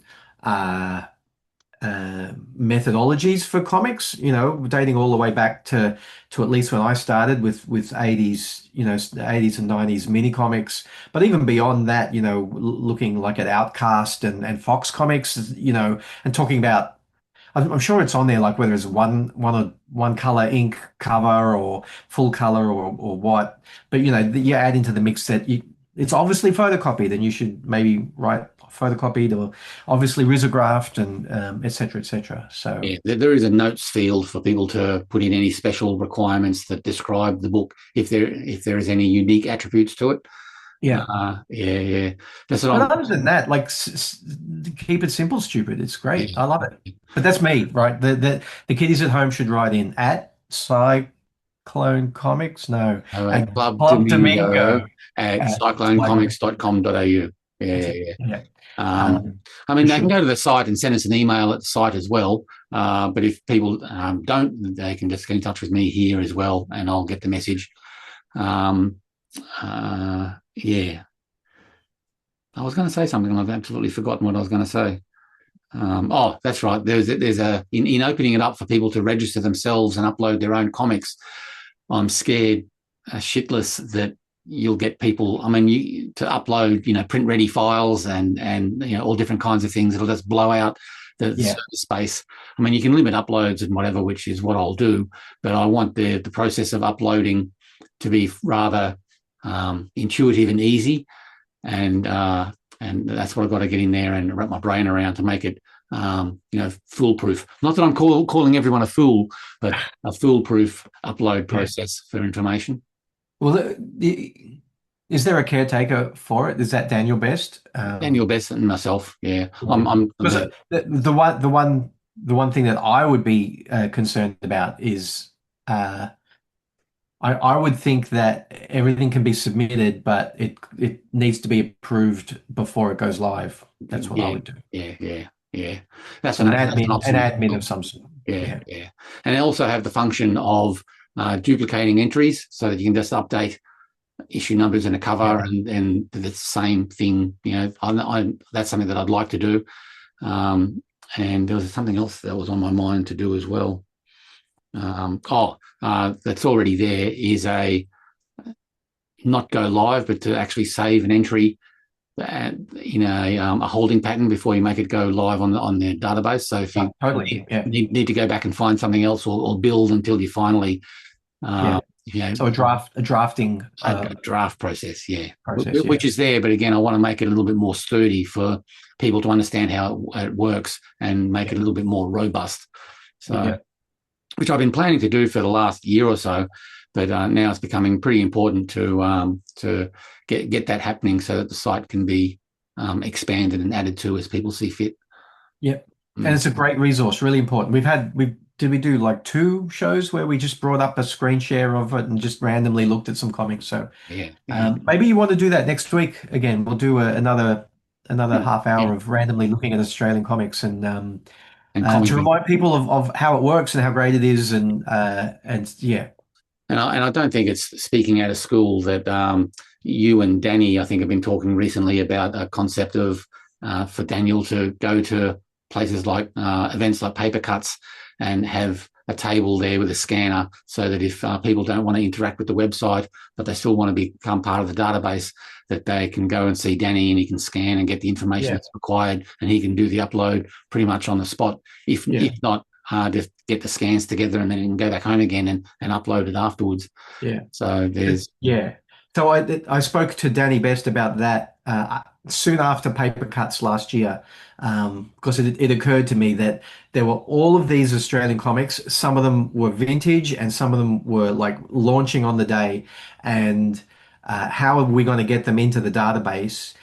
methodologies for comics, dating all the way back to at least when I started with 80s, 80s and 90s mini comics, but even beyond that, looking like at Outcast and Fox Comics, and talking about, I'm sure it's on there, like whether it's one color ink cover or full color or what, but you add into the mix that it's obviously photocopied, and you should maybe write photocopied or obviously risographed, and et cetera. So there is a notes field for people to put in any special requirements that describe the book, if there is any unique attributes to it. Yeah. That's but other than that, keep it simple, stupid. It's great. I love it. But that's me, right? The kiddies at home should write in at Cyclone Comics. No, at clubdamingo at cyclonecomics.com.au. Yeah. I mean, they can go to the site and send us an email at the site as well. But if people don't, they can just get in touch with me here as well, and I'll get the message. Yeah. I was going to say something, and I've absolutely forgotten what I was going to say. That's right. There's in opening it up for people to register themselves and upload their own comics, I'm scared shitless that you'll get people, to upload, print ready files and all different kinds of things. It'll just blow out the server space. You can limit uploads and whatever, which is what I'll do, but I want the process of uploading to be rather intuitive and easy, and that's what I've got to get in there and wrap my brain around to make it foolproof. Not that I'm calling everyone a fool, but a foolproof upload process for information. Well, is there a caretaker for it? Is that Daniel Best? Daniel Best and myself. Yeah, because the one thing that I would be concerned about is I would think that everything can be submitted, but it needs to be approved before it goes live. That's what I would do. Yeah. That's So an option. an admin of some sort. Yeah. And they also have the function of duplicating entries so that you can just update issue numbers and a cover, and the same thing. That's something that I'd like to do. And there was something else that was on my mind to do as well. That's already there is a not go live, but to actually save an entry in a holding pattern before you make it go live on their database. So if you need to go back and find something else or build until you finally so a drafting draft process, which is there, but again, I want to make it a little bit more sturdy for people to understand how it works and make it a little bit more robust. So, which I've been planning to do for the last year or so, but now it's becoming pretty important to get that happening so that the site can be expanded and added to as people see fit. Yep, and it's a great resource, really important. Did we do like 2 shows where we just brought up a screen share of it and just randomly looked at some comics? So maybe you want to do that next week again. We'll do another half hour of randomly looking at Australian comics and to remind people of how it works and how great it is, and yeah. And I don't think it's speaking out of school that you and Danny, I think, have been talking recently about a concept of for Daniel to go to places like events like Paper Cuts and have a table there with a scanner so that if people don't want to interact with the website, but they still want to become part of the database, that they can go and see Danny and he can scan and get the information that's required, and he can do the upload pretty much on the spot. If not, just get the scans together and then he can go back home again and upload it afterwards. Yeah. So there's... So I spoke to Danny Best about that soon after Paper Cuts last year, because it occurred to me that there were all of these Australian comics. Some of them were vintage and some of them were like launching on the day. And how are we going to get them into the database?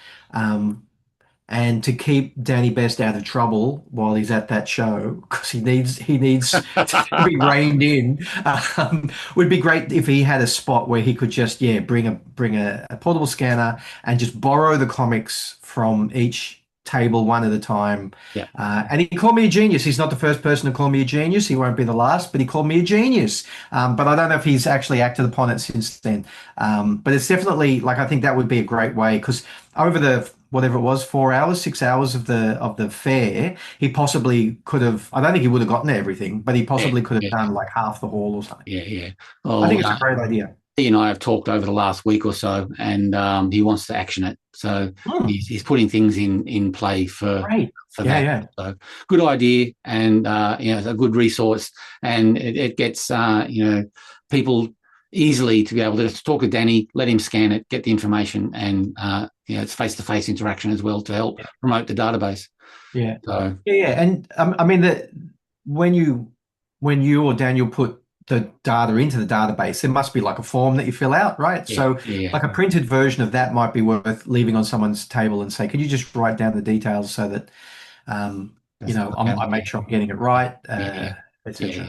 And to keep Danny Best out of trouble while he's at that show, because he needs to be reined in, would be great if he had a spot where he could just bring a portable scanner and just borrow the comics from each table one at a time. And he called me a genius. He's not the first person to call me a genius. He won't be the last, but he called me a genius. But I don't know if he's actually acted upon it since then. But it's definitely, like, I think that would be a great way, because over the whatever it was, 6 hours of the fair, he possibly could have, I don't think he would have gotten everything, but he possibly could have done like half the hall or something. Well, I think it's a great idea. He and I have talked over the last week or so, and he wants to action it. So he's putting things in play for that. So good idea, and it's a good resource, and it gets people easily to be able to talk to Danny, let him scan it, get the information, and it's face-to-face interaction as well to help promote the database. And I mean that when you or Daniel put the data into the database, there must be like a form that you fill out, right? Like a printed version of that might be worth leaving on someone's table and say, could you just write down the details so that I make sure I'm getting it right, etc.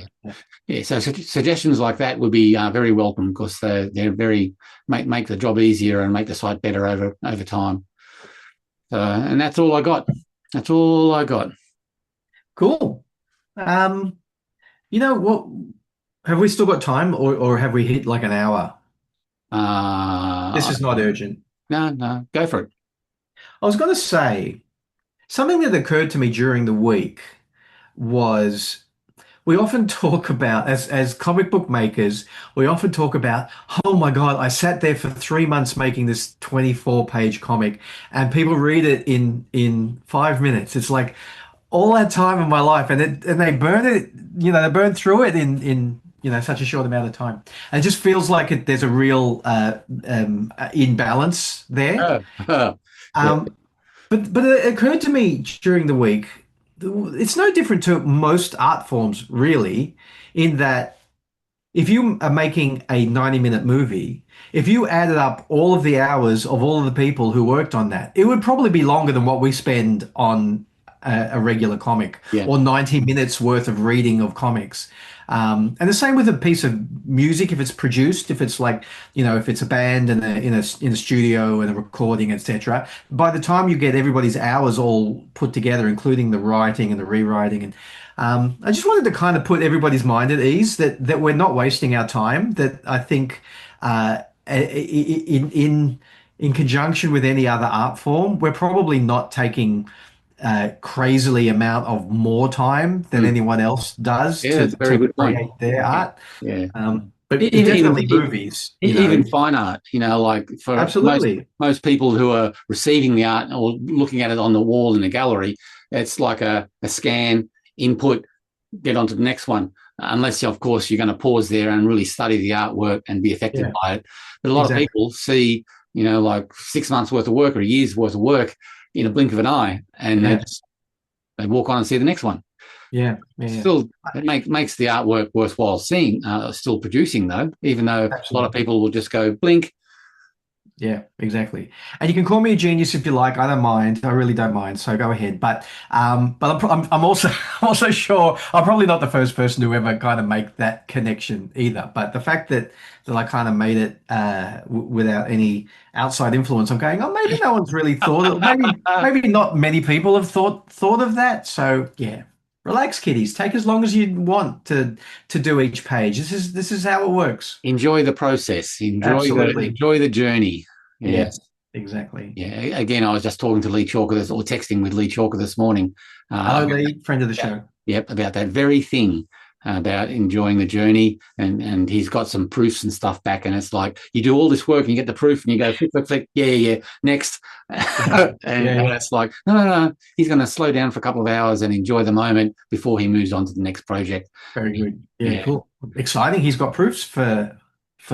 So suggestions like that would be very welcome, because they're very make the job easier and make the site better over time. And that's all I got. Cool. What? Have we still got time, or have we hit like an hour? This is not urgent. No, go for it. I was going to say something that occurred to me during the week was, we often talk about, as comic book makers, we often talk about, oh my God, I sat there for 3 months making this 24-page comic, and people read it in 5 minutes. It's like all that time of my life, and they burn it, they burn through it in such a short amount of time. And it just feels like there's a real imbalance there. But it occurred to me during the week, it's no different to most art forms, really, in that if you are making a 90-minute movie, if you added up all of the hours of all of the people who worked on that, it would probably be longer than what we spend on a regular comic, Yeah. or 90 minutes worth of reading of comics. And the same with a piece of music, if it's produced, if it's like, if it's a band and in a studio and a recording, etc. By the time you get everybody's hours all put together, including the writing and the rewriting, and I just wanted to kind of put everybody's mind at ease that we're not wasting our time. That I think in conjunction with any other art form, we're probably not taking crazily amount of more time than anyone else does Yeah, it's a very good point. create their art. Yeah. But definitely movies, even fine art, like for absolutely most people who are receiving the art or looking at it on the wall in a gallery, it's like a scan, input, get on to the next one. Unless, of course, you're going to pause there and really study the artwork and be affected by it. But a lot of people see, like 6 months worth of work or a year's worth of work in a blink of an eye, and they walk on and see the next one. Still, it makes the artwork worthwhile seeing, still producing, though, even though a lot of people will just go blink. Yeah, exactly. And you can call me a genius if you like. I don't mind. I really don't mind. So go ahead. But I'm also also sure I'm probably not the first person to ever kind of make that connection either. But the fact that I kind of made it without any outside influence, I'm going, oh, maybe no one's really thought of, maybe not many people have thought of that. So yeah. Relax, kiddies. Take as long as you want to do each page. This is how it works. Enjoy the process. Enjoy the journey. Yes, exactly. Yeah. Again, I was just talking to Lee Chalker or texting with Lee Chalker this morning. Hello, Lee, friend of the show. Yep, about that very thing, about enjoying the journey, and he's got some proofs and stuff back, and it's like you do all this work and you get the proof and you go click, click, click, yeah, next, and it's like no, he's going to slow down for a couple of hours and enjoy the moment before he moves on to the next project. Very good. Yeah, cool, exciting. He's got proofs for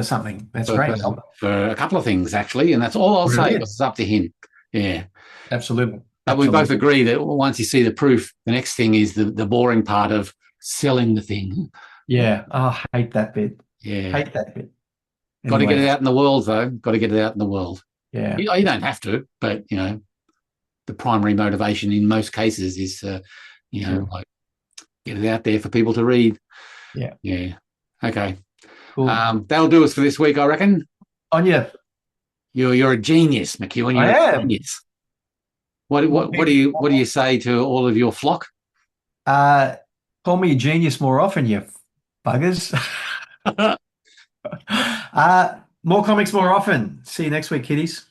something. That's great. For a couple of things actually, and that's all I'll say. It's up to him. Yeah, absolutely. But we both agree that once you see the proof, the next thing is the boring part of selling the thing. Yeah. Oh, I hate that bit. Yeah. Hate that bit. Anyway. Got to get it out in the world, though. Got to get it out in the world. Yeah. You don't have to, but, the primary motivation in most cases is, like get it out there for people to read. Yeah. Yeah. Okay. Cool. That'll do us for this week, I reckon. On you. You're a genius, McEwen. You're a genius. What do you say to all of your flock? Call me a genius more often, you buggers. More comics more often. See you next week, kiddies.